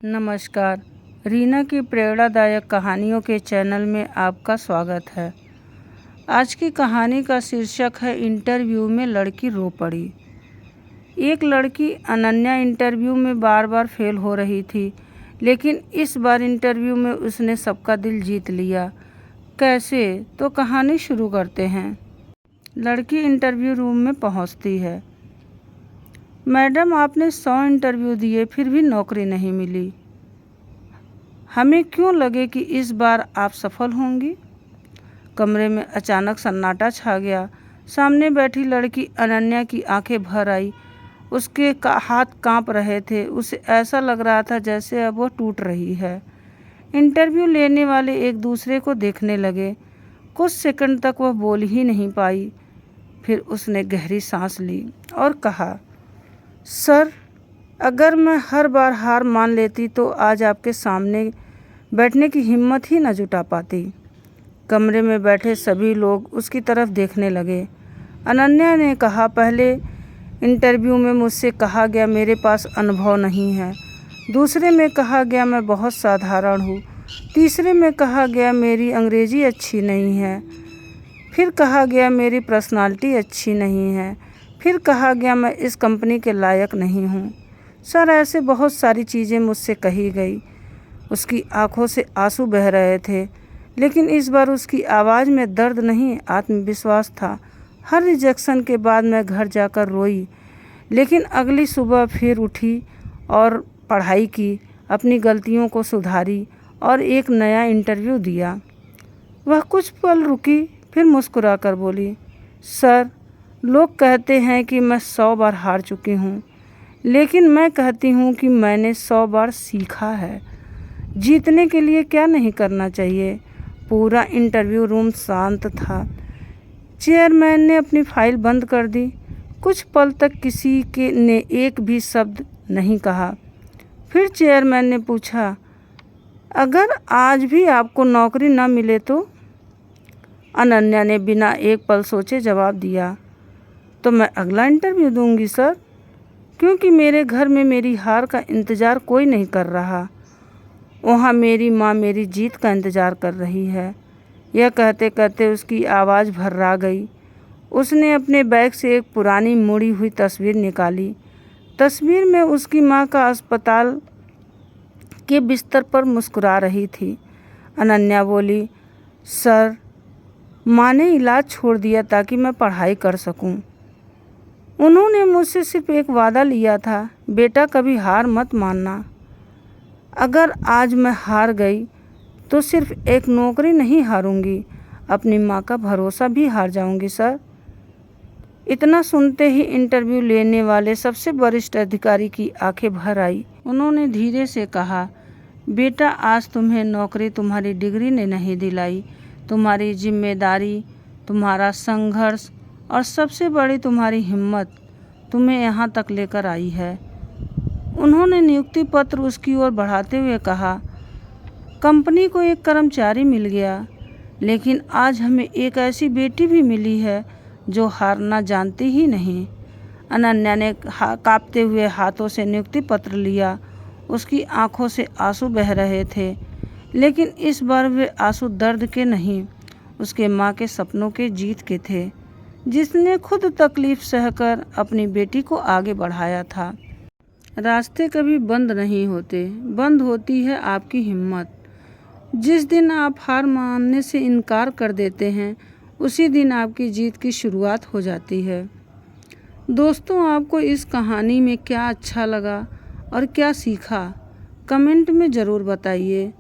नमस्कार। रीना की प्रेरणादायक कहानियों के चैनल में आपका स्वागत है। आज की कहानी का शीर्षक है इंटरव्यू में लड़की रो पड़ी। एक लड़की अनन्या इंटरव्यू में बार बार फेल हो रही थी, लेकिन इस बार इंटरव्यू में उसने सबका दिल जीत लिया। कैसे? तो कहानी शुरू करते हैं। लड़की इंटरव्यू रूम में पहुंचती है। मैडम, आपने 100 इंटरव्यू दिए फिर भी नौकरी नहीं मिली। हमें क्यों लगे कि इस बार आप सफल होंगी? कमरे में अचानक सन्नाटा छा गया। सामने बैठी लड़की अनन्या की आंखें भर आई। उसके हाथ कांप रहे थे। उसे ऐसा लग रहा था जैसे अब वो टूट रही है। इंटरव्यू लेने वाले एक दूसरे को देखने लगे। कुछ सेकंड तक वह बोल ही नहीं पाई। फिर उसने गहरी सांस ली और कहा, सर, अगर मैं हर बार हार मान लेती तो आज आपके सामने बैठने की हिम्मत ही न जुटा पाती। कमरे में बैठे सभी लोग उसकी तरफ देखने लगे। अनन्या ने कहा, पहले इंटरव्यू में मुझसे कहा गया मेरे पास अनुभव नहीं है। दूसरे में कहा गया मैं बहुत साधारण हूँ। तीसरे में कहा गया मेरी अंग्रेज़ी अच्छी नहीं है। फिर कहा गया मेरी पर्सनालिटी अच्छी नहीं है। फिर कहा गया मैं इस कंपनी के लायक नहीं हूँ। सर, ऐसे बहुत सारी चीज़ें मुझसे कही गई। उसकी आंखों से आंसू बह रहे थे, लेकिन इस बार उसकी आवाज़ में दर्द नहीं, आत्मविश्वास था। हर रिजेक्शन के बाद मैं घर जाकर रोई, लेकिन अगली सुबह फिर उठी और पढ़ाई की, अपनी गलतियों को सुधारी और एक नया इंटरव्यू दिया। वह कुछ पल रुकी, फिर मुस्कुरा कर बोली, सर, लोग कहते हैं कि मैं 100 बार हार चुकी हूँ, लेकिन मैं कहती हूँ कि मैंने 100 बार सीखा है। जीतने के लिए क्या नहीं करना चाहिए। पूरा इंटरव्यू रूम शांत था। चेयरमैन ने अपनी फाइल बंद कर दी। कुछ पल तक किसी के ने एक भी शब्द नहीं कहा। फिर चेयरमैन ने पूछा, अगर आज भी आपको नौकरी न मिले तो? अनन्या ने बिना एक पल सोचे जवाब दिया, तो मैं अगला इंटरव्यू दूंगी सर, क्योंकि मेरे घर में मेरी हार का इंतज़ार कोई नहीं कर रहा। वहाँ मेरी माँ मेरी जीत का इंतज़ार कर रही है। यह कहते कहते उसकी आवाज़ भर्रा गई। उसने अपने बैग से एक पुरानी मुड़ी हुई तस्वीर निकाली। तस्वीर में उसकी माँ का अस्पताल के बिस्तर पर मुस्कुरा रही थी। अनन्या बोली, सर, माँ ने इलाज छोड़ दिया ताकि मैं पढ़ाई कर सकूं। उन्होंने मुझसे सिर्फ एक वादा लिया था, बेटा कभी हार मत मानना। अगर आज मैं हार गई तो सिर्फ एक नौकरी नहीं हारूंगी, अपनी माँ का भरोसा भी हार जाऊंगी सर। इतना सुनते ही इंटरव्यू लेने वाले सबसे वरिष्ठ अधिकारी की आंखें भर आई। उन्होंने धीरे से कहा, बेटा, आज तुम्हें नौकरी तुम्हारी डिग्री ने नहीं दिलाई, तुम्हारी जिम्मेदारी, तुम्हारा संघर्ष और सबसे बड़ी तुम्हारी हिम्मत तुम्हें यहाँ तक लेकर आई है। उन्होंने नियुक्ति पत्र उसकी ओर बढ़ाते हुए कहा, कंपनी को एक कर्मचारी मिल गया, लेकिन आज हमें एक ऐसी बेटी भी मिली है जो हारना जानती ही नहीं। अनन्या ने कांपते हुए हाथों से नियुक्ति पत्र लिया। उसकी आंखों से आंसू बह रहे थे, लेकिन इस बार वे आंसू दर्द के नहीं, उसके माँ के सपनों के जीत के थे, जिसने खुद तकलीफ सहकर अपनी बेटी को आगे बढ़ाया था। रास्ते कभी बंद नहीं होते, बंद होती है आपकी हिम्मत। जिस दिन आप हार मानने से इनकार कर देते हैं, उसी दिन आपकी जीत की शुरुआत हो जाती है। दोस्तों, आपको इस कहानी में क्या अच्छा लगा और क्या सीखा, कमेंट में ज़रूर बताइए।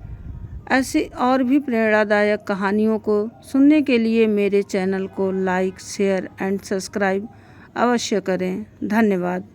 ऐसी और भी प्रेरणादायक कहानियों को सुनने के लिए मेरे चैनल को लाइक, शेयर एंड सब्सक्राइब अवश्य करें। धन्यवाद।